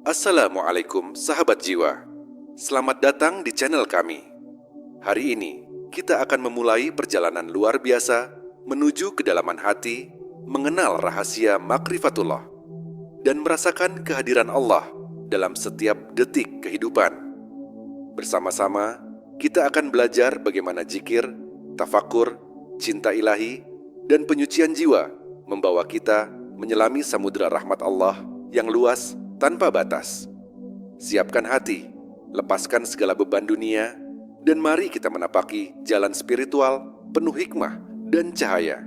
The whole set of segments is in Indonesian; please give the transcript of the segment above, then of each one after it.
Assalamualaikum sahabat jiwa. Selamat datang di channel kami. Hari ini kita akan memulai perjalanan luar biasa menuju kedalaman hati, mengenal rahasia makrifatullah dan merasakan kehadiran Allah dalam setiap detik kehidupan. Bersama-sama kita akan belajar bagaimana zikir, tafakur, cinta ilahi, dan penyucian jiwa membawa kita menyelami samudera rahmat Allah yang luas tanpa batas. Siapkan hati, lepaskan segala beban dunia, dan mari kita menapaki jalan spiritual penuh hikmah dan cahaya.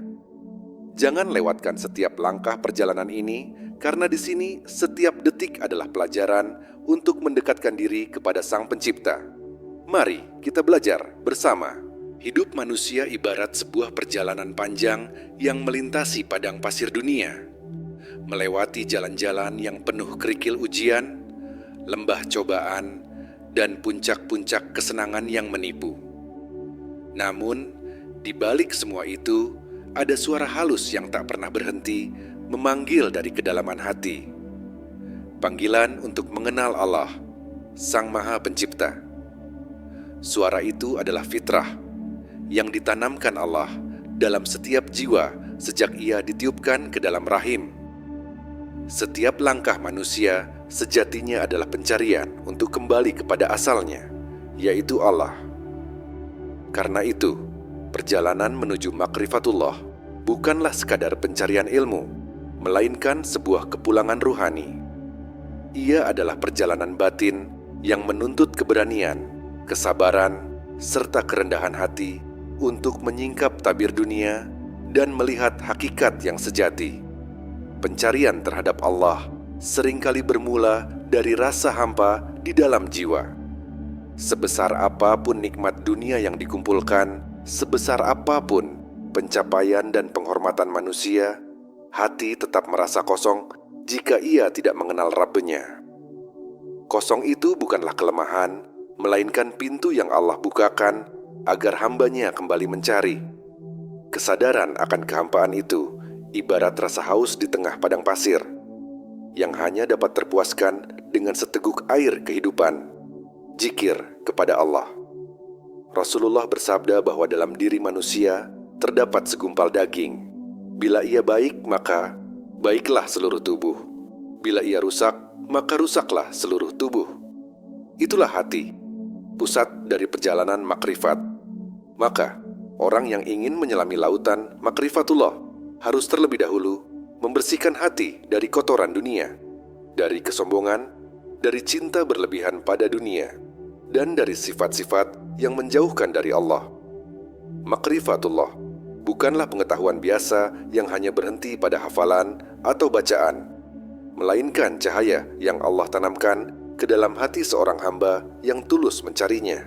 Jangan lewatkan setiap langkah perjalanan ini, karena di sini setiap detik adalah pelajaran untuk mendekatkan diri kepada Sang Pencipta. Mari kita belajar bersama. Hidup manusia ibarat sebuah perjalanan panjang yang melintasi padang pasir dunia, melewati jalan-jalan yang penuh kerikil ujian, lembah cobaan, dan puncak-puncak kesenangan yang menipu. Namun, di balik semua itu, ada suara halus yang tak pernah berhenti memanggil dari kedalaman hati. Panggilan untuk mengenal Allah, Sang Maha Pencipta. Suara itu adalah fitrah yang ditanamkan Allah dalam setiap jiwa sejak ia ditiupkan ke dalam rahim. Setiap langkah manusia sejatinya adalah pencarian untuk kembali kepada asalnya, yaitu Allah. Karena itu, perjalanan menuju makrifatullah bukanlah sekadar pencarian ilmu, melainkan sebuah kepulangan ruhani. Ia adalah perjalanan batin yang menuntut keberanian, kesabaran, serta kerendahan hati untuk menyingkap tabir dunia dan melihat hakikat yang sejati. Pencarian terhadap Allah seringkali bermula dari rasa hampa di dalam jiwa. Sebesar apapun nikmat dunia yang dikumpulkan, sebesar apapun pencapaian dan penghormatan manusia, hati tetap merasa kosong jika ia tidak mengenal Rabb-Nya. Kosong itu bukanlah kelemahan, melainkan pintu yang Allah bukakan agar hamba-Nya kembali mencari. Kesadaran akan kehampaan itu ibarat rasa haus di tengah padang pasir yang hanya dapat terpuaskan dengan seteguk air kehidupan, zikir kepada Allah. Rasulullah bersabda bahwa dalam diri manusia terdapat segumpal daging. Bila ia baik, maka baiklah seluruh tubuh. Bila ia rusak, maka rusaklah seluruh tubuh. Itulah hati, pusat dari perjalanan makrifat. Maka, orang yang ingin menyelami lautan makrifatullah harus terlebih dahulu membersihkan hati dari kotoran dunia, dari kesombongan, dari cinta berlebihan pada dunia, dan dari sifat-sifat yang menjauhkan dari Allah. Makrifatullah bukanlah pengetahuan biasa yang hanya berhenti pada hafalan atau bacaan, melainkan cahaya yang Allah tanamkan ke dalam hati seorang hamba yang tulus mencarinya.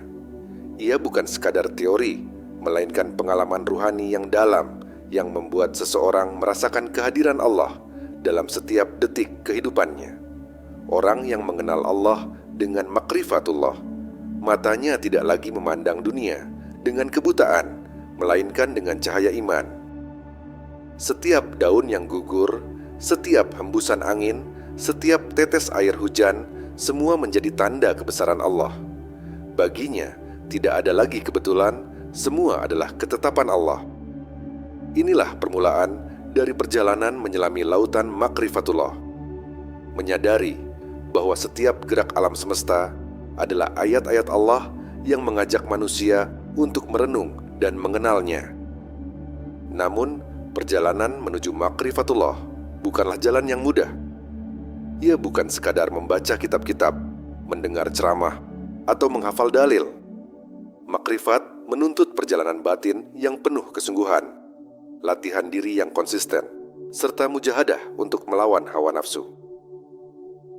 Ia bukan sekadar teori, melainkan pengalaman ruhani yang dalam yang membuat seseorang merasakan kehadiran Allah dalam setiap detik kehidupannya. Orang yang mengenal Allah dengan makrifatullah, matanya tidak lagi memandang dunia dengan kebutaan, melainkan dengan cahaya iman. Setiap daun yang gugur, setiap hembusan angin, setiap tetes air hujan, semua menjadi tanda kebesaran Allah. Baginya, tidak ada lagi kebetulan, semua adalah ketetapan Allah. Inilah permulaan dari perjalanan menyelami lautan makrifatullah. Menyadari bahwa setiap gerak alam semesta adalah ayat-ayat Allah yang mengajak manusia untuk merenung dan mengenalnya. Namun, perjalanan menuju makrifatullah bukanlah jalan yang mudah. Ia bukan sekadar membaca kitab-kitab, mendengar ceramah, atau menghafal dalil. Makrifat menuntut perjalanan batin yang penuh kesungguhan, latihan diri yang konsisten, serta mujahadah untuk melawan hawa nafsu.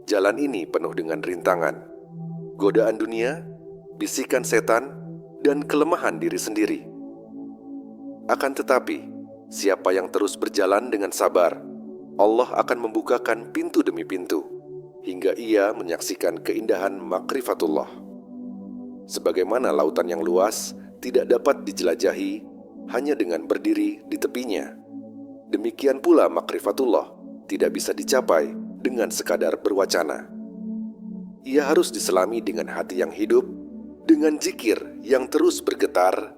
Jalan ini penuh dengan rintangan, godaan dunia, bisikan setan, dan kelemahan diri sendiri. Akan tetapi, siapa yang terus berjalan dengan sabar, Allah akan membukakan pintu demi pintu, hingga ia menyaksikan keindahan makrifatullah. Sebagaimana lautan yang luas tidak dapat dijelajahi hanya dengan berdiri di tepinya, demikian pula makrifatullah tidak bisa dicapai dengan sekadar berwacana. ia harus diselami dengan hati yang hidup, dengan zikir yang terus bergetar,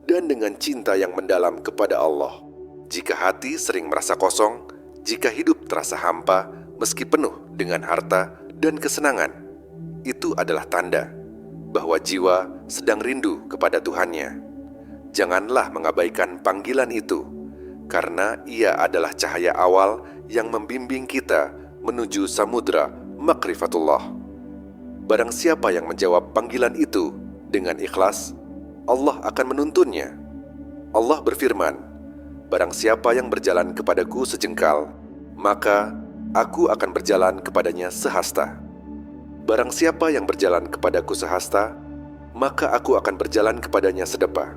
dan dengan cinta yang mendalam kepada Allah. Jika hati sering merasa kosong, jika hidup terasa hampa meski penuh dengan harta dan kesenangan, itu adalah tanda bahwa jiwa sedang rindu kepada Tuhannya. Janganlah mengabaikan panggilan itu, karena ia adalah cahaya awal yang membimbing kita menuju samudra makrifatullah. Barang siapa yang menjawab panggilan itu dengan ikhlas, Allah akan menuntunnya. Allah berfirman, barang siapa yang berjalan kepadaku sejengkal, maka aku akan berjalan kepadanya sehasta. Barang siapa yang berjalan kepadaku sehasta, maka aku akan berjalan kepadanya sedepa.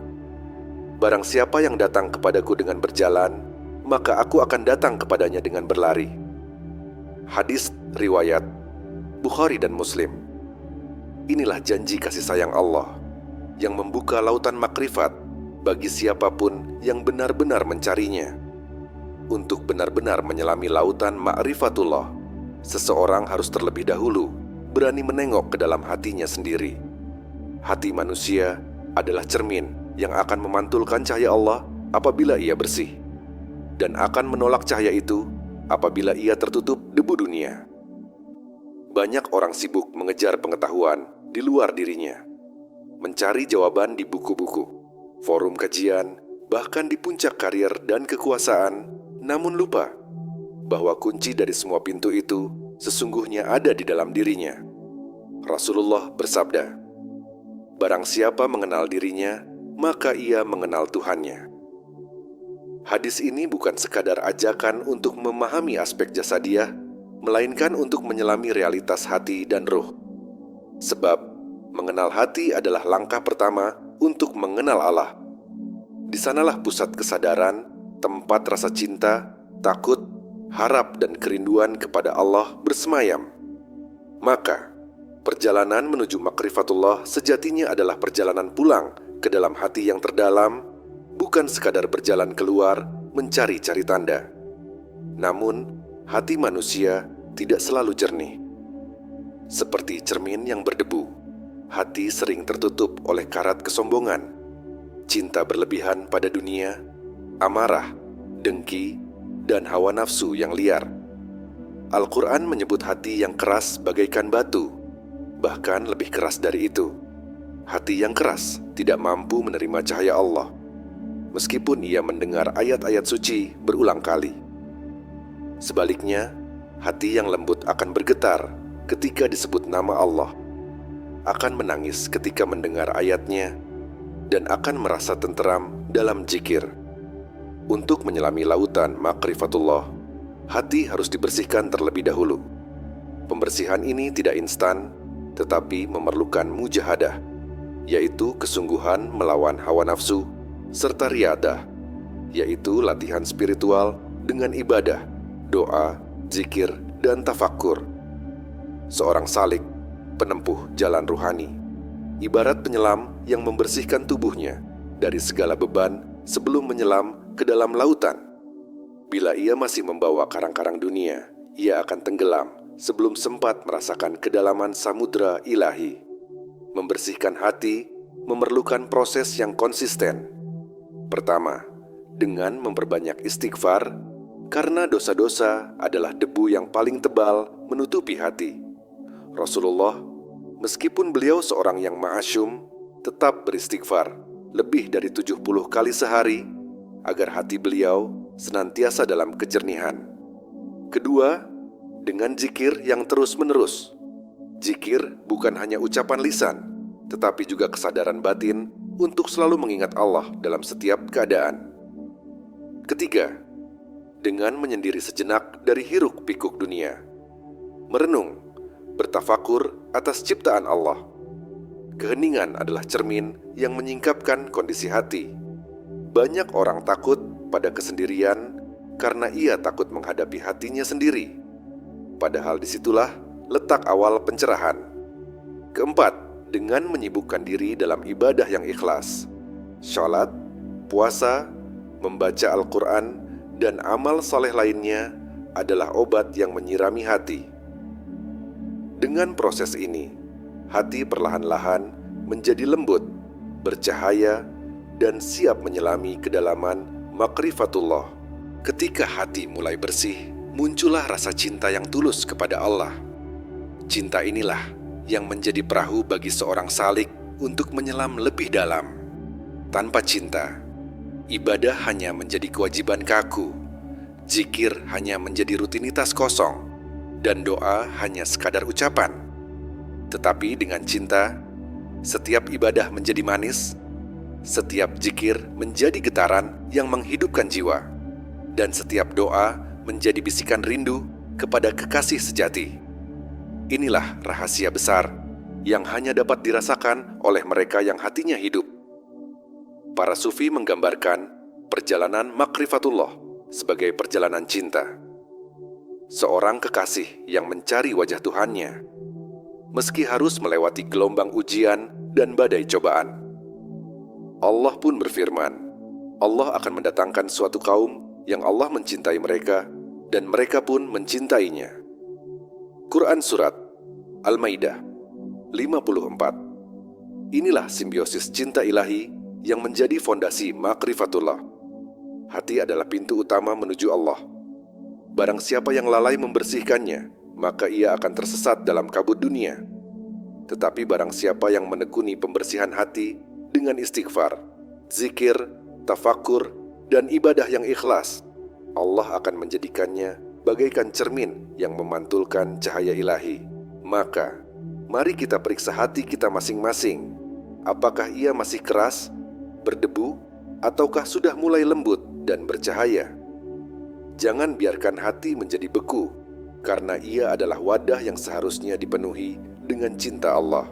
Barang siapa yang datang kepadaku dengan berjalan, maka aku akan datang kepadanya dengan berlari. Hadis riwayat Bukhari dan Muslim. Inilah janji kasih sayang Allah yang membuka lautan makrifat bagi siapapun yang benar-benar mencarinya. Untuk benar-benar menyelami lautan ma'rifatullah, seseorang harus terlebih dahulu berani menengok ke dalam hatinya sendiri. Hati manusia adalah cermin yang akan memantulkan cahaya Allah apabila ia bersih, dan akan menolak cahaya itu apabila ia tertutup debu dunia. Banyak orang sibuk mengejar pengetahuan di luar dirinya, mencari jawaban di buku-buku, forum kajian, bahkan di puncak karir dan kekuasaan, namun lupa bahwa kunci dari semua pintu itu sesungguhnya ada di dalam dirinya. Rasulullah bersabda, barang siapa mengenal dirinya, maka ia mengenal Tuhannya. Hadis ini bukan sekadar ajakan untuk memahami aspek jasadiah, melainkan untuk menyelami realitas hati dan ruh. Sebab, mengenal hati adalah langkah pertama untuk mengenal Allah. Di sanalah pusat kesadaran, tempat rasa cinta, takut, harap dan kerinduan kepada Allah bersemayam. Maka, perjalanan menuju makrifatullah sejatinya adalah perjalanan pulang ke dalam hati yang terdalam, bukan sekadar berjalan keluar mencari-cari tanda. Namun, hati manusia tidak selalu jernih. Seperti cermin yang berdebu, hati sering tertutup oleh karat kesombongan, cinta berlebihan pada dunia, amarah, dengki, dan hawa nafsu yang liar. Al-Quran menyebut hati yang keras bagaikan batu, bahkan lebih keras dari itu. Hati yang keras tidak mampu menerima cahaya Allah, meskipun ia mendengar ayat-ayat suci berulang kali. Sebaliknya, hati yang lembut akan bergetar ketika disebut nama Allah, akan menangis ketika mendengar ayatnya, dan akan merasa tenteram dalam zikir. Untuk menyelami lautan makrifatullah, hati harus dibersihkan terlebih dahulu. Pembersihan ini tidak instan, tetapi memerlukan mujahadah, yaitu kesungguhan melawan hawa nafsu, serta riyadah, yaitu latihan spiritual dengan ibadah, doa, zikir, dan tafakkur. Seorang salik, penempuh jalan ruhani, ibarat penyelam yang membersihkan tubuhnya dari segala beban sebelum menyelam ke dalam lautan. Bila ia masih membawa karang-karang dunia, ia akan tenggelam sebelum sempat merasakan kedalaman samudra ilahi. Membersihkan hati memerlukan proses yang konsisten. Pertama, dengan memperbanyak istighfar, karena dosa-dosa adalah debu yang paling tebal menutupi hati. Rasulullah, meskipun beliau seorang yang ma'asyum, tetap beristighfar lebih dari 70 kali sehari agar hati beliau senantiasa dalam kejernihan. Kedua, dengan zikir yang terus-menerus. Zikir bukan hanya ucapan lisan, tetapi juga kesadaran batin untuk selalu mengingat Allah dalam setiap keadaan. Ketiga, dengan menyendiri sejenak dari hiruk-pikuk dunia. Merenung, bertafakur atas ciptaan Allah. Keheningan adalah cermin yang menyingkapkan kondisi hati. Banyak orang takut pada kesendirian karena ia takut menghadapi hatinya sendiri. Padahal disitulah letak awal pencerahan. Keempat, dengan menyibukkan diri dalam ibadah yang ikhlas. Salat, puasa, membaca Al-Quran, dan amal saleh lainnya adalah obat yang menyirami hati. Dengan proses ini, hati perlahan-lahan menjadi lembut, bercahaya, dan siap menyelami kedalaman makrifatullah. Ketika hati mulai bersih, muncullah rasa cinta yang tulus kepada Allah. Cinta inilah yang menjadi perahu bagi seorang salik untuk menyelam lebih dalam. Tanpa cinta, ibadah hanya menjadi kewajiban kaku, zikir hanya menjadi rutinitas kosong, dan doa hanya sekadar ucapan. Tetapi dengan cinta, setiap ibadah menjadi manis, setiap zikir menjadi getaran yang menghidupkan jiwa, dan setiap doa menjadi bisikan rindu kepada kekasih sejati. Inilah rahasia besar yang hanya dapat dirasakan oleh mereka yang hatinya hidup. Para sufi menggambarkan perjalanan makrifatullah sebagai perjalanan cinta. Seorang kekasih yang mencari wajah Tuhannya, meski harus melewati gelombang ujian dan badai cobaan. Allah pun berfirman, Allah akan mendatangkan suatu kaum yang Allah mencintai mereka, dan mereka pun mencintainya. Quran Surat Al-Maidah 54. Inilah simbiosis cinta ilahi yang menjadi fondasi makrifatullah. Hati adalah pintu utama menuju Allah. Barang siapa yang lalai membersihkannya, maka ia akan tersesat dalam kabut dunia. Tetapi barang siapa yang menekuni pembersihan hati dengan istighfar, zikir, tafakur, dan ibadah yang ikhlas, Allah akan menjadikannya bagaikan cermin yang memantulkan cahaya ilahi. Maka, mari kita periksa hati kita masing-masing. Apakah ia masih keras, berdebu, ataukah sudah mulai lembut dan bercahaya? Jangan biarkan hati menjadi beku, karena ia adalah wadah yang seharusnya dipenuhi dengan cinta Allah.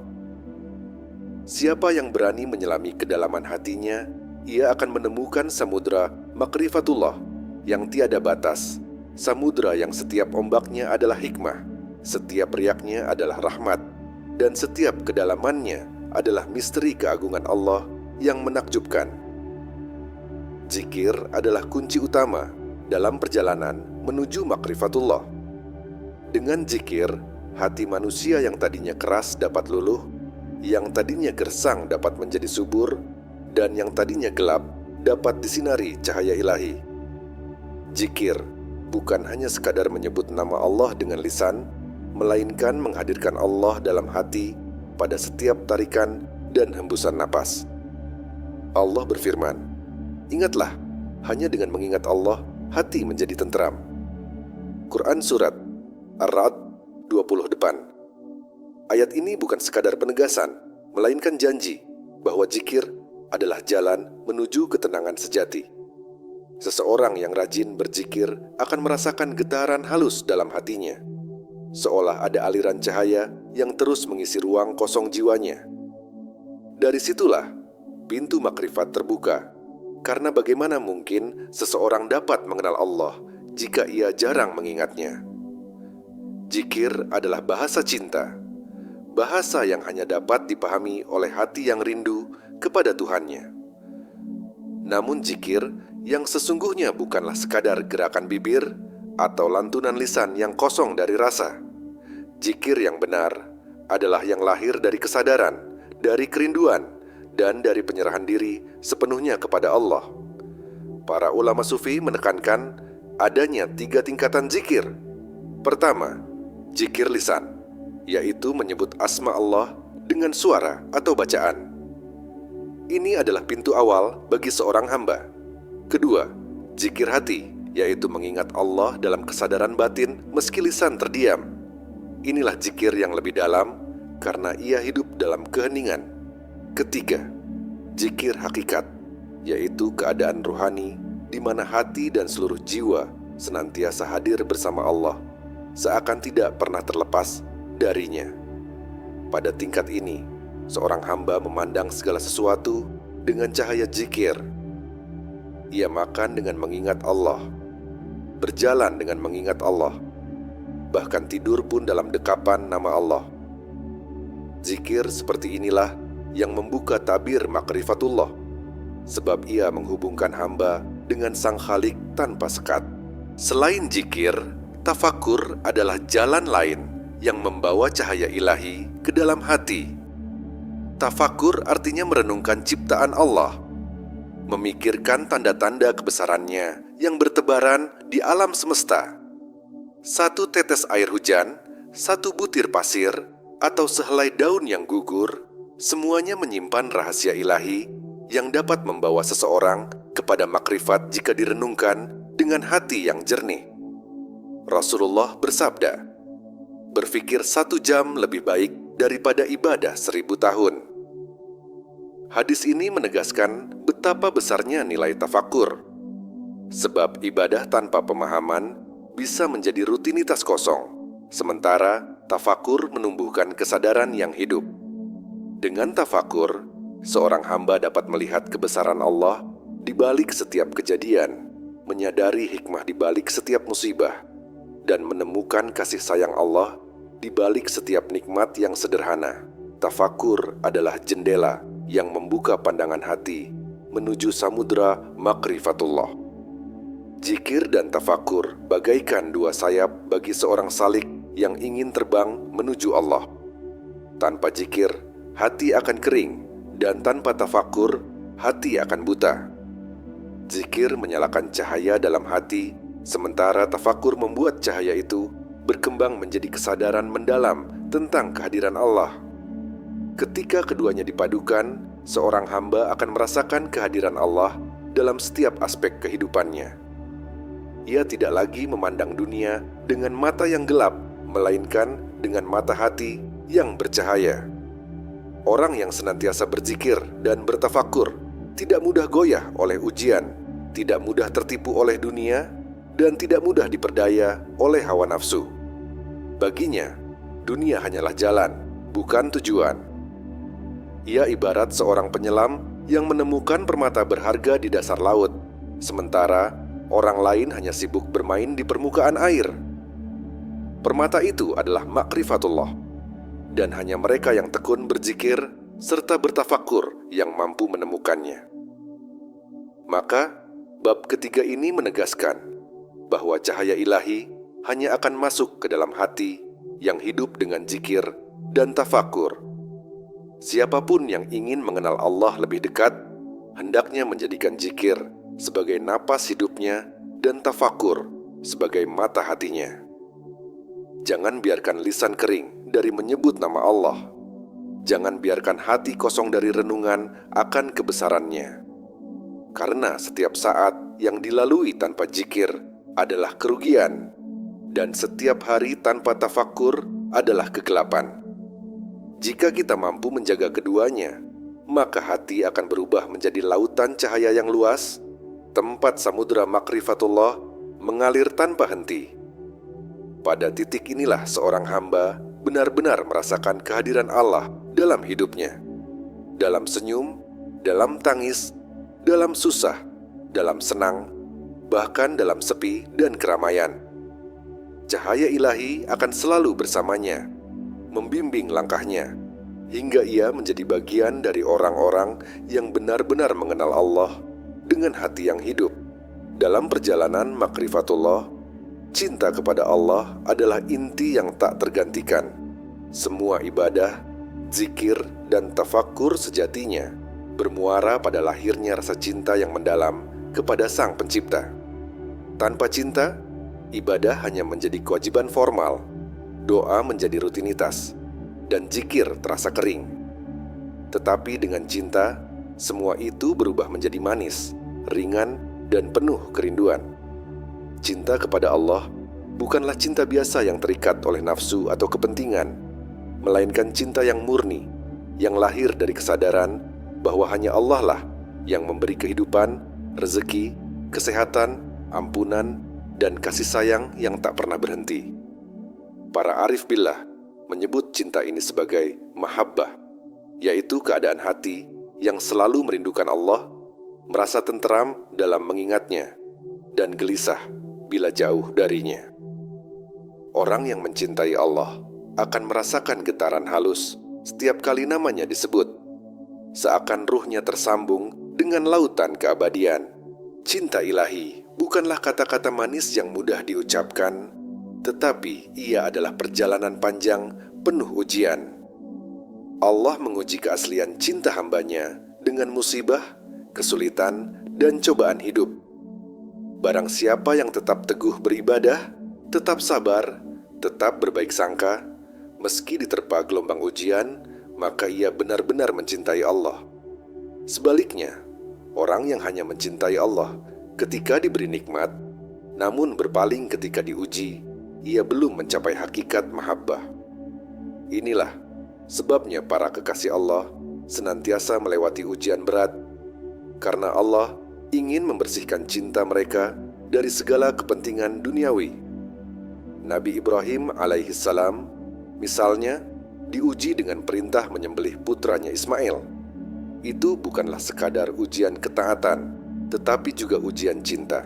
Siapa yang berani menyelami kedalaman hatinya, ia akan menemukan samudra makrifatullah yang tiada batas, samudra yang setiap ombaknya adalah hikmah, setiap riaknya adalah rahmat, dan setiap kedalamannya adalah misteri keagungan Allah yang menakjubkan. Zikir adalah kunci utama dalam perjalanan menuju makrifatullah. Dengan zikir, hati manusia yang tadinya keras dapat luluh, yang tadinya gersang dapat menjadi subur, dan yang tadinya gelap dapat disinari cahaya ilahi. Zikir bukan hanya sekadar menyebut nama Allah dengan lisan, melainkan menghadirkan Allah dalam hati pada setiap tarikan dan hembusan napas. Allah berfirman, ingatlah, hanya dengan mengingat Allah, hati menjadi tentram. Quran Surat Ar-Ra'd 20 depan. Ayat ini bukan sekadar penegasan, melainkan janji bahwa zikir adalah jalan menuju ketenangan sejati. Seseorang yang rajin berzikir akan merasakan getaran halus dalam hatinya, seolah ada aliran cahaya yang terus mengisi ruang kosong jiwanya. Dari situlah pintu makrifat terbuka, karena bagaimana mungkin seseorang dapat mengenal Allah jika ia jarang mengingatnya? Zikir adalah bahasa cinta, bahasa yang hanya dapat dipahami oleh hati yang rindu kepada Tuhannya. Namun zikir yang sesungguhnya bukanlah sekadar gerakan bibir atau lantunan lisan yang kosong dari rasa. Zikir yang benar adalah yang lahir dari kesadaran, dari kerinduan, dan dari penyerahan diri sepenuhnya kepada Allah. Para ulama sufi menekankan adanya 3 tingkatan zikir. Pertama, zikir lisan, yaitu menyebut asma Allah dengan suara atau bacaan. Ini adalah pintu awal bagi seorang hamba. Kedua, zikir hati, yaitu mengingat Allah dalam kesadaran batin meski lisan terdiam. Inilah zikir yang lebih dalam karena ia hidup dalam keheningan. Ketiga, zikir hakikat, yaitu keadaan ruhani di mana hati dan seluruh jiwa senantiasa hadir bersama Allah, seakan tidak pernah terlepas darinya. Pada tingkat ini, seorang hamba memandang segala sesuatu dengan cahaya zikir. Ia makan dengan mengingat Allah, berjalan dengan mengingat Allah, bahkan tidur pun dalam dekapan nama Allah. Zikir seperti inilah yang membuka tabir makrifatullah, sebab ia menghubungkan hamba dengan Sang Khalik tanpa sekat. Selain zikir, tafakur adalah jalan lain yang membawa cahaya ilahi ke dalam hati. Tafakur artinya merenungkan ciptaan Allah, memikirkan tanda-tanda kebesarannya yang bertebaran di alam semesta. Satu tetes air hujan, satu butir pasir, atau sehelai daun yang gugur, semuanya menyimpan rahasia ilahi yang dapat membawa seseorang kepada makrifat jika direnungkan dengan hati yang jernih. Rasulullah bersabda, "Berpikir 1 jam lebih baik daripada ibadah 1000 tahun." Hadis ini menegaskan betapa besarnya nilai tafakur. Sebab ibadah tanpa pemahaman bisa menjadi rutinitas kosong, sementara tafakur menumbuhkan kesadaran yang hidup. Dengan tafakur, seorang hamba dapat melihat kebesaran Allah di balik setiap kejadian, menyadari hikmah di balik setiap musibah, dan menemukan kasih sayang Allah di balik setiap nikmat yang sederhana. Tafakur adalah jendela yang membuka pandangan hati menuju samudra makrifatullah. Zikir dan tafakur bagaikan 2 sayap bagi seorang salik yang ingin terbang menuju Allah. Tanpa zikir, hati akan kering, dan tanpa tafakur, hati akan buta. Zikir menyalakan cahaya dalam hati, sementara tafakur membuat cahaya itu berkembang menjadi kesadaran mendalam tentang kehadiran Allah. Ketika keduanya dipadukan, seorang hamba akan merasakan kehadiran Allah dalam setiap aspek kehidupannya. Ia tidak lagi memandang dunia dengan mata yang gelap, melainkan dengan mata hati yang bercahaya. Orang yang senantiasa berzikir dan bertafakur tidak mudah goyah oleh ujian, tidak mudah tertipu oleh dunia, dan tidak mudah diperdaya oleh hawa nafsu. Baginya, dunia hanyalah jalan, bukan tujuan. Ia ibarat seorang penyelam yang menemukan permata berharga di dasar laut, sementara orang lain hanya sibuk bermain di permukaan air. Permata itu adalah makrifatullah, dan hanya mereka yang tekun berzikir serta bertafakur yang mampu menemukannya. Maka, bab ketiga ini menegaskan bahwa cahaya ilahi hanya akan masuk ke dalam hati yang hidup dengan zikir dan tafakur. Siapapun yang ingin mengenal Allah lebih dekat, hendaknya menjadikan zikir sebagai napas hidupnya dan tafakur sebagai mata hatinya. Jangan biarkan lisan kering dari menyebut nama Allah. Jangan biarkan hati kosong dari renungan akan kebesarannya. Karena setiap saat yang dilalui tanpa zikir adalah kerugian, dan setiap hari tanpa tafakur adalah kegelapan. Jika kita mampu menjaga keduanya, maka hati akan berubah menjadi lautan cahaya yang luas, tempat samudra makrifatullah mengalir tanpa henti. Pada titik inilah seorang hamba benar-benar merasakan kehadiran Allah dalam hidupnya. Dalam senyum, dalam tangis, dalam susah, dalam senang, bahkan dalam sepi dan keramaian. Cahaya ilahi akan selalu bersamanya, membimbing langkahnya, hingga ia menjadi bagian dari orang-orang yang benar-benar mengenal Allah dengan hati yang hidup. Dalam perjalanan makrifatullah, cinta kepada Allah adalah inti yang tak tergantikan. Semua ibadah, zikir, dan tafakur sejatinya bermuara pada lahirnya rasa cinta yang mendalam kepada Sang Pencipta. Tanpa cinta, ibadah hanya menjadi kewajiban formal, doa menjadi rutinitas, dan zikir terasa kering. Tetapi dengan cinta, semua itu berubah menjadi manis, ringan, dan penuh kerinduan. Cinta kepada Allah bukanlah cinta biasa yang terikat oleh nafsu atau kepentingan, melainkan cinta yang murni, yang lahir dari kesadaran bahwa hanya Allah lah yang memberi kehidupan, rezeki, kesehatan, ampunan, dan kasih sayang yang tak pernah berhenti. Para arif billah menyebut cinta ini sebagai mahabbah, yaitu keadaan hati yang selalu merindukan Allah, merasa tenteram dalam mengingatnya, dan gelisah bila jauh darinya. Orang yang mencintai Allah akan merasakan getaran halus setiap kali namanya disebut, seakan ruhnya tersambung dengan lautan keabadian. Cinta ilahi bukanlah kata-kata manis yang mudah diucapkan, tetapi ia adalah perjalanan panjang penuh ujian. Allah menguji keaslian cinta hambanya dengan musibah, kesulitan, dan cobaan hidup. Barang siapa yang tetap teguh beribadah, tetap sabar, tetap berbaik sangka, meski diterpa gelombang ujian, maka ia benar-benar mencintai Allah. Sebaliknya, orang yang hanya mencintai Allah ketika diberi nikmat, namun berpaling ketika diuji, ia belum mencapai hakikat mahabbah. Inilah sebabnya para kekasih Allah senantiasa melewati ujian berat, karena Allah ingin membersihkan cinta mereka dari segala kepentingan duniawi. Nabi Ibrahim alaihissalam misalnya diuji dengan perintah menyembelih putranya Ismail. Itu bukanlah sekadar ujian ketaatan, tetapi juga ujian cinta.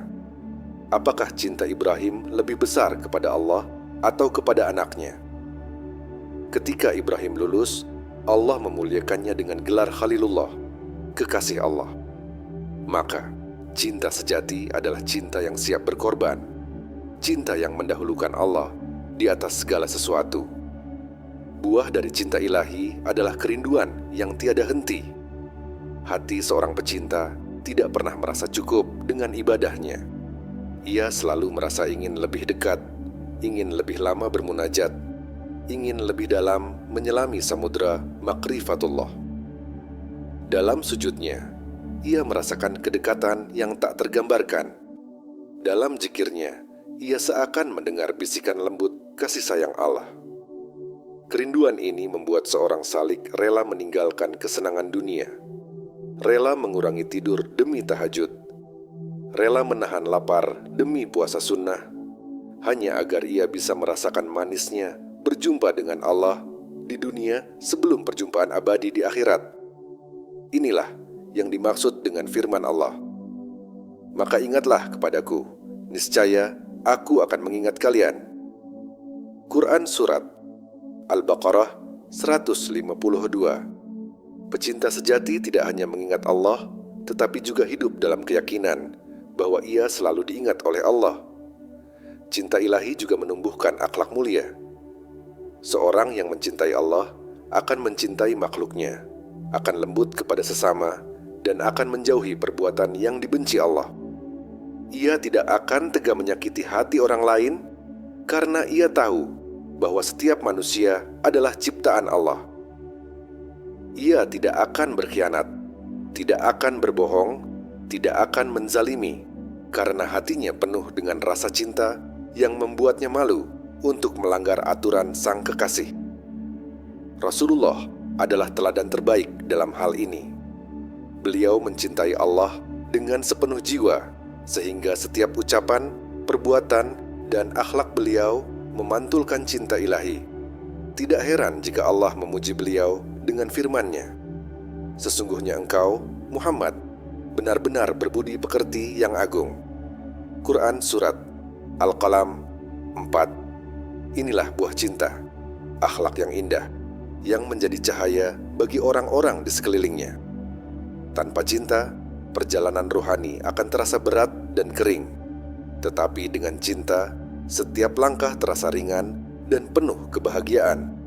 Apakah cinta Ibrahim lebih besar kepada Allah atau kepada anaknya? Ketika Ibrahim lulus, Allah memuliakannya dengan gelar Khalilullah, kekasih Allah. Maka, cinta sejati adalah cinta yang siap berkorban, cinta yang mendahulukan Allah di atas segala sesuatu. Buah dari cinta ilahi adalah kerinduan yang tiada henti. Hati seorang pecinta tidak pernah merasa cukup dengan ibadahnya. Ia selalu merasa ingin lebih dekat, ingin lebih lama bermunajat, ingin lebih dalam menyelami samudera makrifatullah. Dalam sujudnya, ia merasakan kedekatan yang tak tergambarkan. Dalam zikirnya, ia seakan mendengar bisikan lembut kasih sayang Allah. Kerinduan ini membuat seorang salik rela meninggalkan kesenangan dunia, rela mengurangi tidur demi tahajud, rela menahan lapar demi puasa sunnah, hanya agar ia bisa merasakan manisnya berjumpa dengan Allah di dunia sebelum perjumpaan abadi di akhirat. Inilah yang dimaksud dengan firman Allah, "Maka ingatlah kepadaku, niscaya aku akan mengingat kalian." Quran Surat Al-Baqarah 152. Pecinta sejati tidak hanya mengingat Allah, tetapi juga hidup dalam keyakinan bahwa ia selalu diingat oleh Allah. Cinta ilahi juga menumbuhkan akhlak mulia. Seorang yang mencintai Allah akan mencintai makhluknya, akan lembut kepada sesama, dan akan menjauhi perbuatan yang dibenci Allah. Ia tidak akan tega menyakiti hati orang lain, karena ia tahu bahwa setiap manusia adalah ciptaan Allah. Ia tidak akan berkhianat, tidak akan berbohong, tidak akan menzalimi, karena hatinya penuh dengan rasa cinta yang membuatnya malu untuk melanggar aturan sang kekasih. Rasulullah adalah teladan terbaik dalam hal ini. Beliau mencintai Allah dengan sepenuh jiwa, sehingga setiap ucapan, perbuatan, dan akhlak beliau memantulkan cinta ilahi. Tidak heran jika Allah memuji beliau dengan firman-Nya, "Sesungguhnya engkau, Muhammad, benar-benar berbudi pekerti yang agung." Quran Surat Al-Qalam 4. Inilah buah cinta, akhlak yang indah, yang menjadi cahaya bagi orang-orang di sekelilingnya. Tanpa cinta, perjalanan rohani akan terasa berat dan kering. Tetapi dengan cinta, setiap langkah terasa ringan dan penuh kebahagiaan.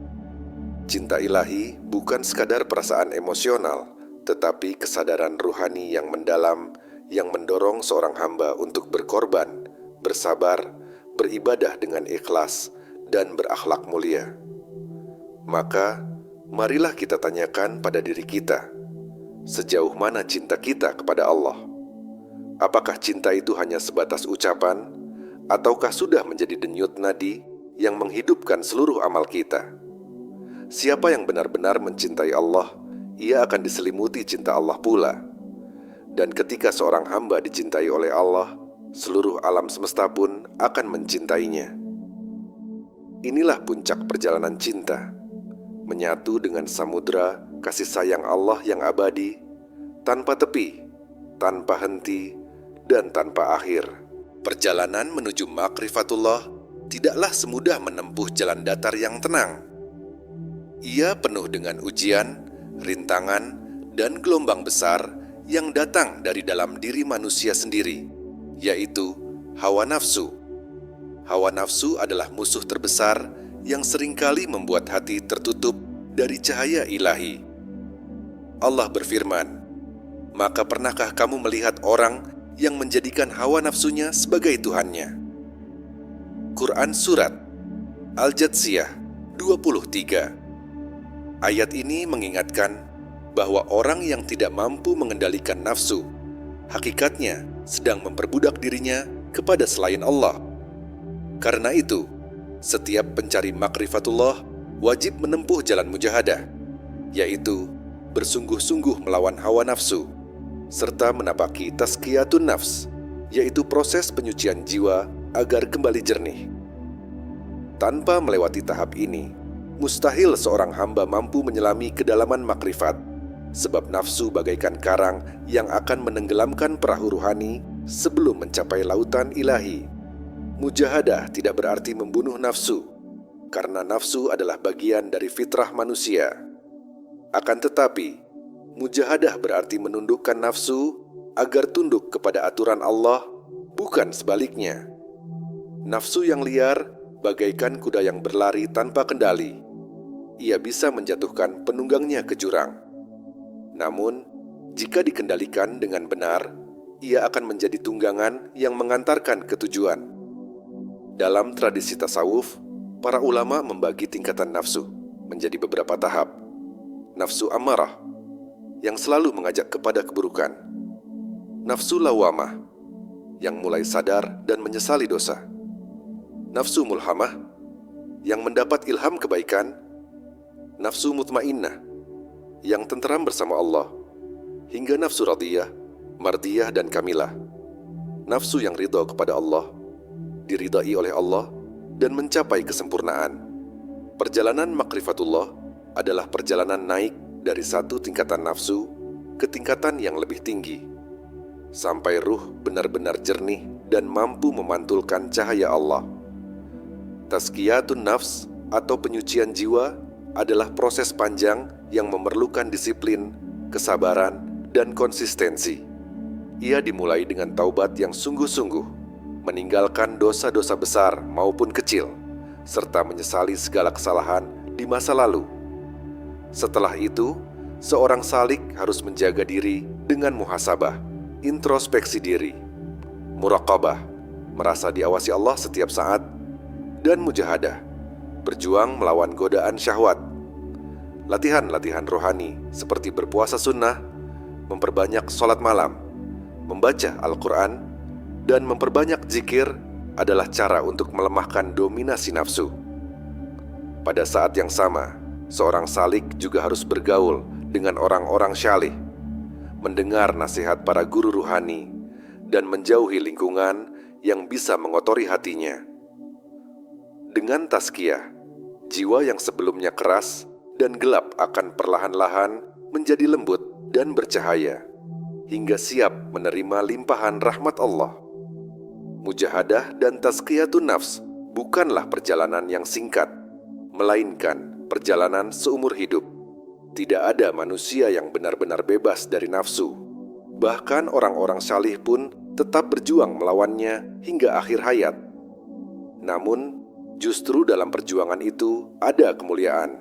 Cinta ilahi bukan sekadar perasaan emosional, tetapi kesadaran ruhani yang mendalam yang mendorong seorang hamba untuk berkorban, bersabar, beribadah dengan ikhlas, dan berakhlak mulia. Maka, marilah kita tanyakan pada diri kita, sejauh mana cinta kita kepada Allah? Apakah cinta itu hanya sebatas ucapan, ataukah sudah menjadi denyut nadi yang menghidupkan seluruh amal kita? Siapa yang benar-benar mencintai Allah, ia akan diselimuti cinta Allah pula. Dan ketika seorang hamba dicintai oleh Allah, seluruh alam semesta pun akan mencintainya. Inilah puncak perjalanan cinta, menyatu dengan samudera kasih sayang Allah yang abadi, tanpa tepi, tanpa henti, dan tanpa akhir. Perjalanan menuju makrifatullah tidaklah semudah menempuh jalan datar yang tenang. Ia penuh dengan ujian, rintangan, dan gelombang besar yang datang dari dalam diri manusia sendiri, yaitu hawa nafsu. Hawa nafsu adalah musuh terbesar yang seringkali membuat hati tertutup dari cahaya ilahi. Allah berfirman, "Maka pernahkah kamu melihat orang yang menjadikan hawa nafsunya sebagai Tuhannya?" Quran Surat Al-Jathiyah 23. Ayat ini mengingatkan bahwa orang yang tidak mampu mengendalikan nafsu, hakikatnya sedang memperbudak dirinya kepada selain Allah. Karena itu, setiap pencari makrifatullah wajib menempuh jalan mujahadah, yaitu bersungguh-sungguh melawan hawa nafsu, serta menapaki tazkiyatun nafs, yaitu proses penyucian jiwa agar kembali jernih. Tanpa melewati tahap ini, mustahil seorang hamba mampu menyelami kedalaman makrifat, sebab nafsu bagaikan karang yang akan menenggelamkan perahu ruhani sebelum mencapai lautan ilahi. Mujahadah tidak berarti membunuh nafsu, karena nafsu adalah bagian dari fitrah manusia. Akan tetapi, mujahadah berarti menundukkan nafsu agar tunduk kepada aturan Allah, bukan sebaliknya. Nafsu yang liar bagaikan kuda yang berlari tanpa kendali. Ia bisa menjatuhkan penunggangnya ke jurang. Namun, jika dikendalikan dengan benar, ia akan menjadi tunggangan yang mengantarkan ke tujuan. Dalam tradisi tasawuf, para ulama membagi tingkatan nafsu menjadi beberapa tahap. Nafsu amarah, yang selalu mengajak kepada keburukan. Nafsu lawamah, yang mulai sadar dan menyesali dosa. Nafsu mulhamah, yang mendapat ilham kebaikan. Nafsu mutmainnah, yang tenteram bersama Allah. Hingga nafsu radiyah, mardiyah, dan kamilah. Nafsu yang ridha kepada Allah, diridai oleh Allah, dan mencapai kesempurnaan. Perjalanan makrifatullah adalah perjalanan naik dari satu tingkatan nafsu ke tingkatan yang lebih tinggi, sampai ruh benar-benar jernih dan mampu memantulkan cahaya Allah. Tazkiyatun nafs atau penyucian jiwa adalah proses panjang yang memerlukan disiplin, kesabaran, dan konsistensi. Ia dimulai dengan taubat yang sungguh-sungguh, meninggalkan dosa-dosa besar maupun kecil, serta menyesali segala kesalahan di masa lalu. Setelah itu, seorang salik harus menjaga diri dengan muhasabah, introspeksi diri, muraqabah, merasa diawasi Allah setiap saat, dan mujahadah, berjuang melawan godaan syahwat. Latihan-latihan rohani seperti berpuasa sunnah, memperbanyak sholat malam, membaca Al-Quran, dan memperbanyak zikir adalah cara untuk melemahkan dominasi nafsu. Pada saat yang sama, seorang salik juga harus bergaul dengan orang-orang syalih, mendengar nasihat para guru ruhani, dan menjauhi lingkungan yang bisa mengotori hatinya. Dengan tazkiyah, jiwa yang sebelumnya keras dan gelap akan perlahan-lahan menjadi lembut dan bercahaya, hingga siap menerima limpahan rahmat Allah. Mujahadah dan tazkiyatun nafs bukanlah perjalanan yang singkat, melainkan perjalanan seumur hidup. Tidak ada manusia yang benar-benar bebas dari nafsu. Bahkan orang-orang salih pun tetap berjuang melawannya hingga akhir hayat. Namun, justru dalam perjuangan itu ada kemuliaan.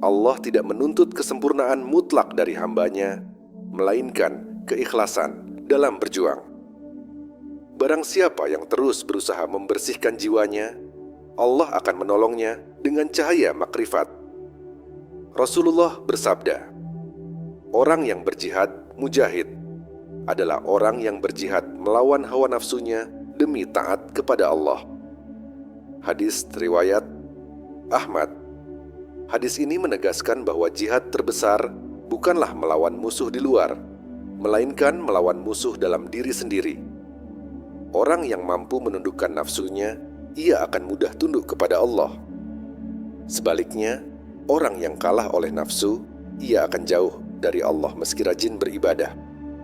Allah tidak menuntut kesempurnaan mutlak dari hambanya, melainkan keikhlasan dalam berjuang. Barang siapa yang terus berusaha membersihkan jiwanya, Allah akan menolongnya dengan cahaya makrifat. Rasulullah bersabda, "Orang yang berjihad, mujahid, adalah orang yang berjihad melawan hawa nafsunya demi taat kepada Allah." Hadis riwayat Ahmad. Hadis ini menegaskan bahwa jihad terbesar bukanlah melawan musuh di luar, melainkan melawan musuh dalam diri sendiri. Orang yang mampu menundukkan nafsunya, ia akan mudah tunduk kepada Allah. Sebaliknya, orang yang kalah oleh nafsu, ia akan jauh dari Allah meski rajin beribadah.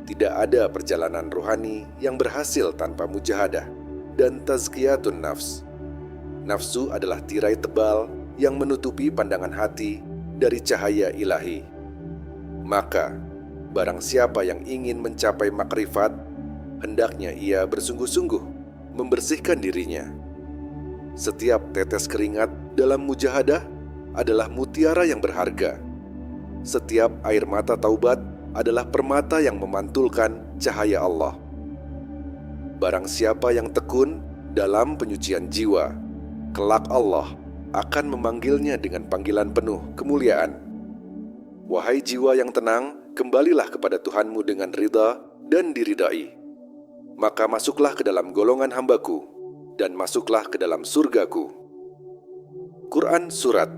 Tidak ada perjalanan rohani yang berhasil tanpa mujahadah dan tazkiyatun nafs. Nafsu adalah tirai tebal yang menutupi pandangan hati dari cahaya ilahi. Maka, barang siapa yang ingin mencapai makrifat, hendaknya ia bersungguh-sungguh membersihkan dirinya, Setiap tetes keringat dalam mujahadah adalah mutiara yang berharga. Setiap air mata taubat adalah permata yang memantulkan cahaya Allah. Barang siapa yang tekun dalam penyucian jiwa, kelak Allah akan memanggilnya dengan panggilan penuh kemuliaan. Wahai jiwa yang tenang, kembalilah kepada Tuhanmu dengan ridha dan diridai. Maka masuklah ke dalam golongan hambaku, dan masuklah ke dalam surgaku. Quran Surat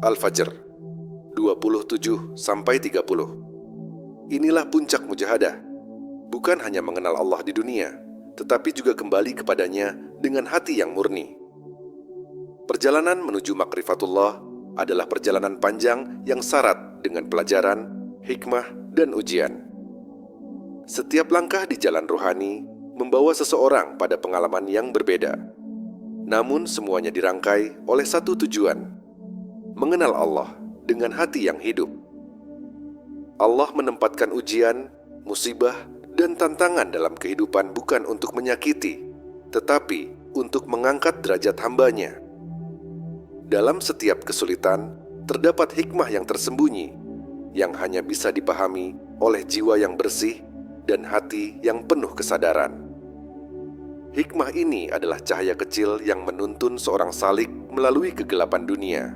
Al-Fajr 27-30. Inilah puncak mujahadah, bukan hanya mengenal Allah di dunia, tetapi juga kembali kepadanya dengan hati yang murni. Perjalanan menuju makrifatullah adalah perjalanan panjang yang syarat dengan pelajaran, hikmah, dan ujian. Setiap langkah di jalan rohani membawa seseorang pada pengalaman yang berbeda. Namun semuanya dirangkai oleh satu tujuan: mengenal Allah dengan hati yang hidup. Allah menempatkan ujian, musibah, dan tantangan dalam kehidupan bukan untuk menyakiti, tetapi untuk mengangkat derajat hambanya. Dalam setiap kesulitan, terdapat hikmah yang tersembunyi, yang hanya bisa dipahami oleh jiwa yang bersih dan hati yang penuh kesadaran. Hikmah ini adalah cahaya kecil yang menuntun seorang salik melalui kegelapan dunia,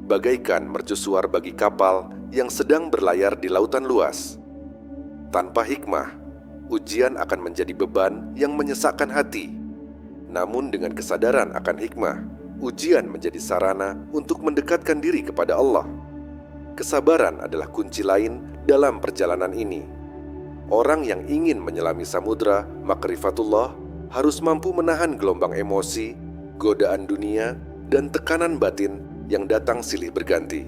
bagaikan mercusuar bagi kapal yang sedang berlayar di lautan luas. Tanpa hikmah, ujian akan menjadi beban yang menyesakkan hati. Namun dengan kesadaran akan hikmah, ujian menjadi sarana untuk mendekatkan diri kepada Allah. Kesabaran adalah kunci lain dalam perjalanan ini. Orang yang ingin menyelami samudra makrifatullah harus mampu menahan gelombang emosi, godaan dunia, dan tekanan batin yang datang silih berganti.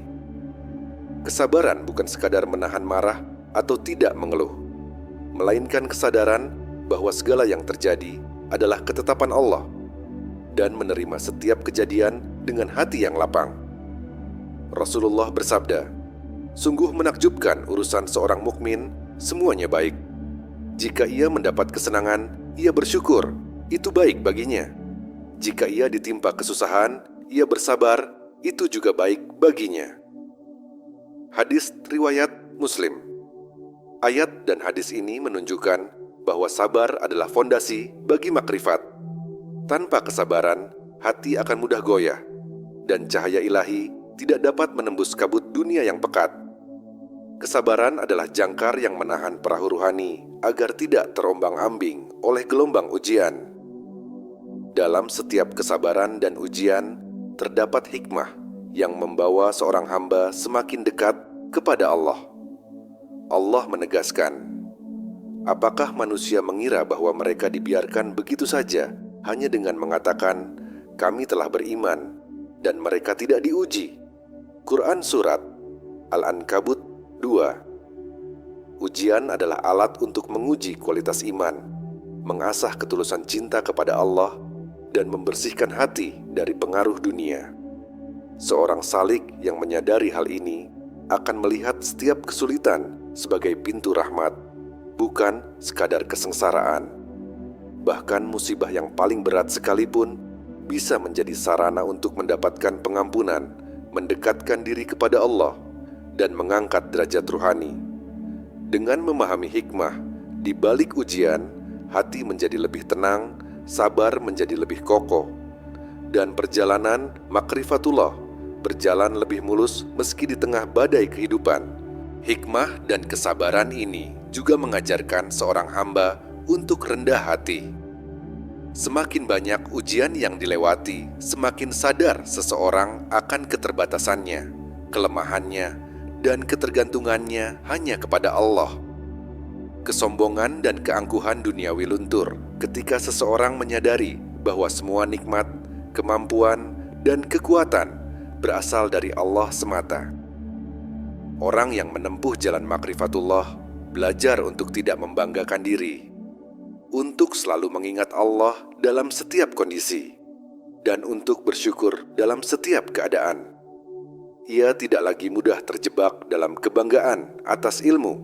Kesabaran bukan sekadar menahan marah atau tidak mengeluh, melainkan kesadaran bahwa segala yang terjadi adalah ketetapan Allah, dan menerima setiap kejadian dengan hati yang lapang. Rasulullah bersabda, "Sungguh menakjubkan urusan seorang mukmin, semuanya baik. Jika ia mendapat kesenangan, ia bersyukur, itu baik baginya. Jika ia ditimpa kesusahan, ia bersabar, itu juga baik baginya." Hadis riwayat Muslim. Ayat dan hadis ini menunjukkan bahwa sabar adalah fondasi bagi makrifat. Tanpa kesabaran, hati akan mudah goyah, dan cahaya ilahi tidak dapat menembus kabut dunia yang pekat. Kesabaran adalah jangkar yang menahan perahu rohani agar tidak terombang-ambing oleh gelombang ujian. Dalam setiap kesabaran dan ujian, terdapat hikmah yang membawa seorang hamba semakin dekat kepada Allah. Allah menegaskan, "Apakah manusia mengira bahwa mereka dibiarkan begitu saja hanya dengan mengatakan, 'Kami telah beriman,' dan mereka tidak diuji?" Quran Surat Al-Ankabut 2. Ujian adalah alat untuk menguji kualitas iman, mengasah ketulusan cinta kepada Allah, dan membersihkan hati dari pengaruh dunia. Seorang salik yang menyadari hal ini akan melihat setiap kesulitan sebagai pintu rahmat, bukan sekadar kesengsaraan. Bahkan musibah yang paling berat sekalipun bisa menjadi sarana untuk mendapatkan pengampunan, mendekatkan diri kepada Allah, dan mengangkat derajat rohani. Dengan memahami hikmah di balik ujian, hati menjadi lebih tenang, sabar menjadi lebih kokoh, dan perjalanan makrifatullah berjalan lebih mulus meski di tengah badai kehidupan. Hikmah dan kesabaran ini juga mengajarkan seorang hamba untuk rendah hati. Semakin banyak ujian yang dilewati, semakin sadar seseorang akan keterbatasannya, kelemahannya, dan ketergantungannya hanya kepada Allah. Kesombongan dan keangkuhan duniawi luntur ketika seseorang menyadari bahwa semua nikmat, kemampuan, dan kekuatan berasal dari Allah semata. Orang yang menempuh jalan makrifatullah belajar untuk tidak membanggakan diri, untuk selalu mengingat Allah dalam setiap kondisi, dan untuk bersyukur dalam setiap keadaan. Ia tidak lagi mudah terjebak dalam kebanggaan atas ilmu,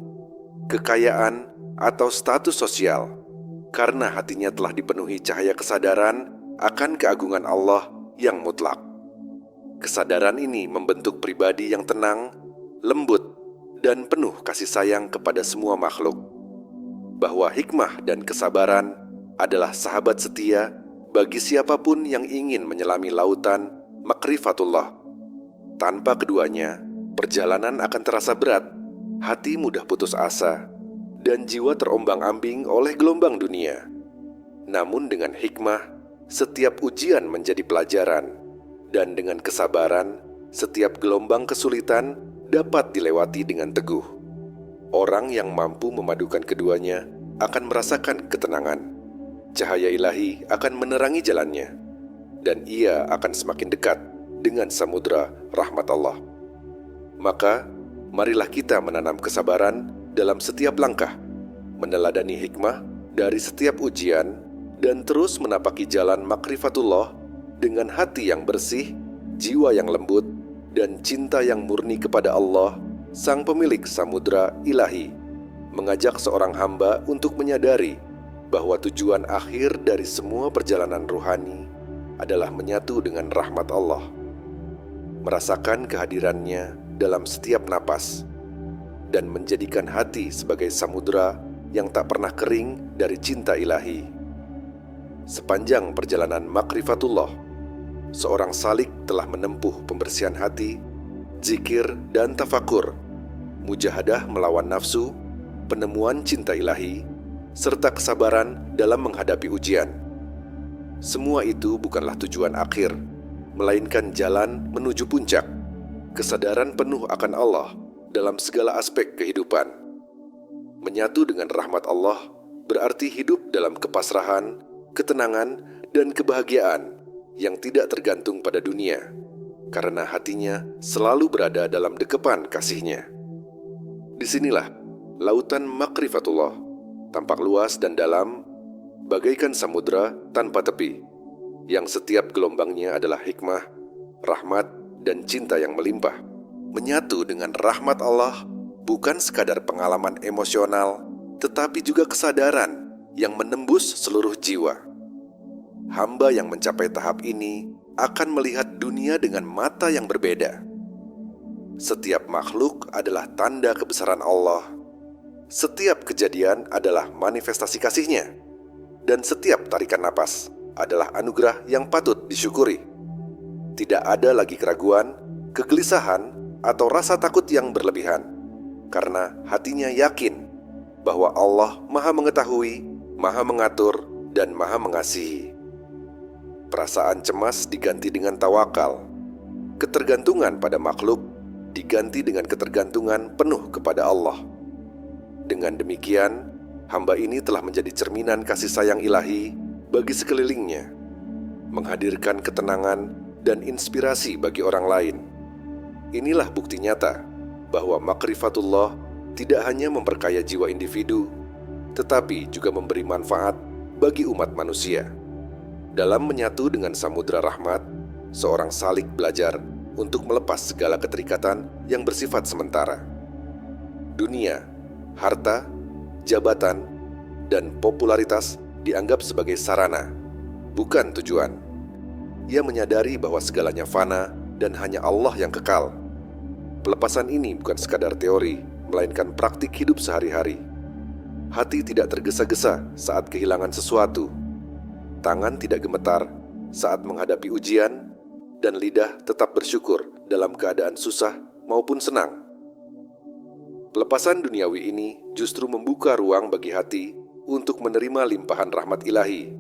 kekayaan, atau status sosial, karena hatinya telah dipenuhi cahaya kesadaran akan keagungan Allah yang mutlak. Kesadaran ini membentuk pribadi yang tenang, lembut, dan penuh kasih sayang kepada semua makhluk. Bahwa hikmah dan kesabaran adalah sahabat setia bagi siapapun yang ingin menyelami lautan makrifatullah. Tanpa keduanya, perjalanan akan terasa berat, hati mudah putus asa, dan jiwa terombang-ambing oleh gelombang dunia. Namun dengan hikmah, setiap ujian menjadi pelajaran, dan dengan kesabaran, setiap gelombang kesulitan dapat dilewati dengan teguh. Orang yang mampu memadukan keduanya akan merasakan ketenangan. Cahaya ilahi akan menerangi jalannya, dan ia akan semakin dekat dengan samudra rahmat Allah. Maka, marilah kita menanam kesabaran dalam setiap langkah, meneladani hikmah dari setiap ujian, dan terus menapaki jalan makrifatullah dengan hati yang bersih, jiwa yang lembut, dan cinta yang murni kepada Allah, Sang Pemilik Samudra Ilahi, mengajak seorang hamba untuk menyadari bahwa tujuan akhir dari semua perjalanan ruhani adalah menyatu dengan rahmat Allah, merasakan kehadirannya dalam setiap napas, dan menjadikan hati sebagai samudra yang tak pernah kering dari cinta ilahi. Sepanjang perjalanan makrifatullah, seorang salik telah menempuh pembersihan hati, zikir dan tafakur, mujahadah melawan nafsu, penemuan cinta ilahi, serta kesabaran dalam menghadapi ujian. Semua itu bukanlah tujuan akhir, melainkan jalan menuju puncak, kesadaran penuh akan Allah dalam segala aspek kehidupan. Menyatu dengan rahmat Allah berarti hidup dalam kepasrahan, ketenangan, dan kebahagiaan yang tidak tergantung pada dunia, karena hatinya selalu berada dalam dekepan kasih-Nya. Disinilah lautan makrifatullah, tampak luas dan dalam, bagaikan samudra tanpa tepi, yang setiap gelombangnya adalah hikmah, rahmat, dan cinta yang melimpah. Menyatu dengan rahmat Allah bukan sekadar pengalaman emosional, tetapi juga kesadaran yang menembus seluruh jiwa. Hamba yang mencapai tahap ini akan melihat dunia dengan mata yang berbeda. Setiap makhluk adalah tanda kebesaran Allah. Setiap kejadian adalah manifestasi kasih-Nya, dan setiap tarikan napas adalah anugerah yang patut disyukuri. Tidak ada lagi keraguan, kegelisahan, atau rasa takut yang berlebihan, karena hatinya yakin bahwa Allah Maha Mengetahui, Maha Mengatur, dan Maha Mengasihi. Perasaan cemas diganti dengan tawakal. Ketergantungan pada makhluk diganti dengan ketergantungan penuh kepada Allah. Dengan demikian, hamba ini telah menjadi cerminan kasih sayang ilahi bagi sekelilingnya, menghadirkan ketenangan dan inspirasi bagi orang lain. Inilah bukti nyata bahwa makrifatullah tidak hanya memperkaya jiwa individu, tetapi juga memberi manfaat bagi umat manusia. Dalam menyatu dengan samudra rahmat, seorang salik belajar untuk melepas segala keterikatan yang bersifat sementara. Dunia, harta, jabatan, dan popularitas dianggap sebagai sarana, bukan tujuan. Ia menyadari bahwa segalanya fana dan hanya Allah yang kekal. Pelepasan ini bukan sekadar teori, melainkan praktik hidup sehari-hari. Hati tidak tergesa-gesa saat kehilangan sesuatu. Tangan tidak gemetar saat menghadapi ujian, dan lidah tetap bersyukur dalam keadaan susah maupun senang. Pelepasan duniawi ini justru membuka ruang bagi hati untuk menerima limpahan rahmat ilahi,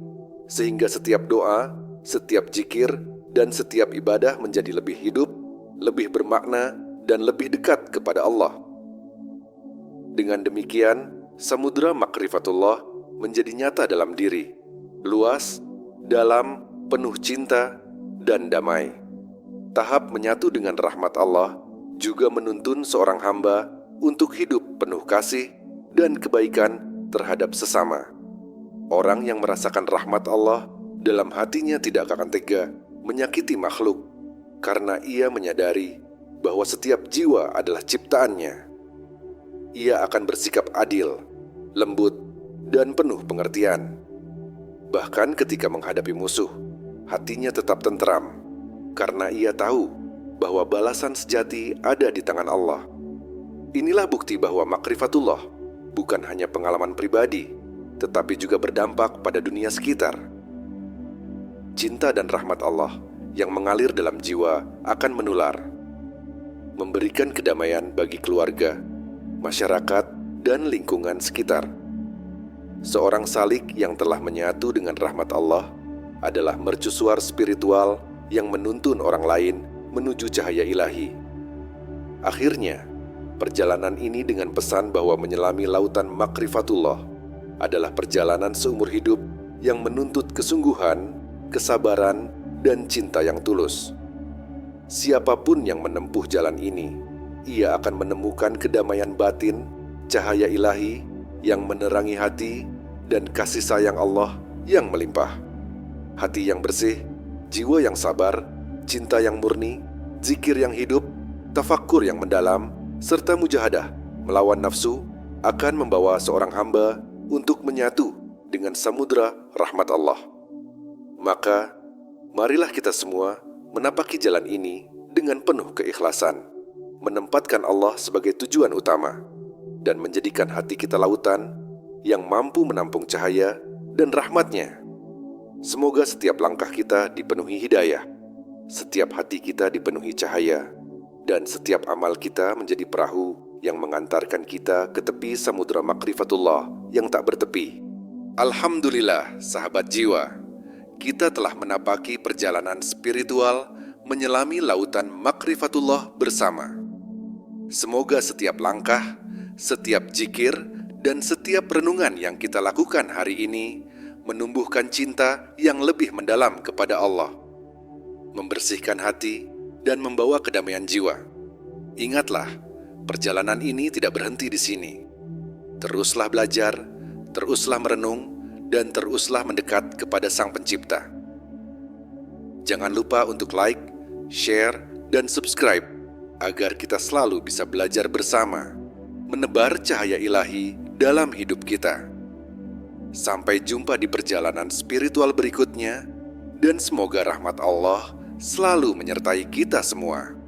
sehingga setiap doa, setiap zikir, dan setiap ibadah menjadi lebih hidup, lebih bermakna, dan lebih dekat kepada Allah. Dengan demikian, samudra makrifatullah menjadi nyata dalam diri, luas, dalam, penuh cinta, dan damai. Tahap menyatu dengan rahmat Allah juga menuntun seorang hamba untuk hidup penuh kasih dan kebaikan terhadap sesama. Orang yang merasakan rahmat Allah dalam hatinya tidak akan tega menyakiti makhluk, karena ia menyadari bahwa setiap jiwa adalah ciptaannya. Ia akan bersikap adil, lembut, dan penuh pengertian. Bahkan ketika menghadapi musuh, hatinya tetap tentram karena ia tahu bahwa balasan sejati ada di tangan Allah. Inilah bukti bahwa makrifatullah bukan hanya pengalaman pribadi, tetapi juga berdampak pada dunia sekitar. Cinta dan rahmat Allah yang mengalir dalam jiwa akan menular, memberikan kedamaian bagi keluarga, masyarakat, dan lingkungan sekitar. Seorang salik yang telah menyatu dengan rahmat Allah adalah mercusuar spiritual yang menuntun orang lain menuju cahaya ilahi. Akhirnya, perjalanan ini dengan pesan bahwa menyelami lautan makrifatullah adalah perjalanan seumur hidup yang menuntut kesungguhan, kesabaran, dan cinta yang tulus. Siapapun yang menempuh jalan ini, ia akan menemukan kedamaian batin, cahaya ilahi yang menerangi hati, dan kasih sayang Allah yang melimpah. Hati yang bersih, jiwa yang sabar, cinta yang murni, zikir yang hidup, tafakkur yang mendalam, serta mujahadah melawan nafsu akan membawa seorang hamba untuk menyatu dengan samudera rahmat Allah. Maka, marilah kita semua menapaki jalan ini dengan penuh keikhlasan, menempatkan Allah sebagai tujuan utama, dan menjadikan hati kita lautan yang mampu menampung cahaya dan rahmat-Nya. Semoga setiap langkah kita dipenuhi hidayah, setiap hati kita dipenuhi cahaya, dan setiap amal kita menjadi perahu yang mengantarkan kita ke tepi samudera makrifatullah yang tak bertepi. Alhamdulillah, sahabat jiwa, kita telah menapaki perjalanan spiritual menyelami lautan makrifatullah bersama. Semoga setiap langkah, setiap zikir, dan setiap renungan yang kita lakukan hari ini menumbuhkan cinta yang lebih mendalam kepada Allah, membersihkan hati, dan membawa kedamaian jiwa. Ingatlah, perjalanan ini tidak berhenti di sini. Teruslah belajar, teruslah merenung, dan teruslah mendekat kepada Sang Pencipta. Jangan lupa untuk like, share, dan subscribe agar kita selalu bisa belajar bersama, menebar cahaya ilahi dalam hidup kita. Sampai jumpa di perjalanan spiritual berikutnya, dan semoga rahmat Allah selalu menyertai kita semua.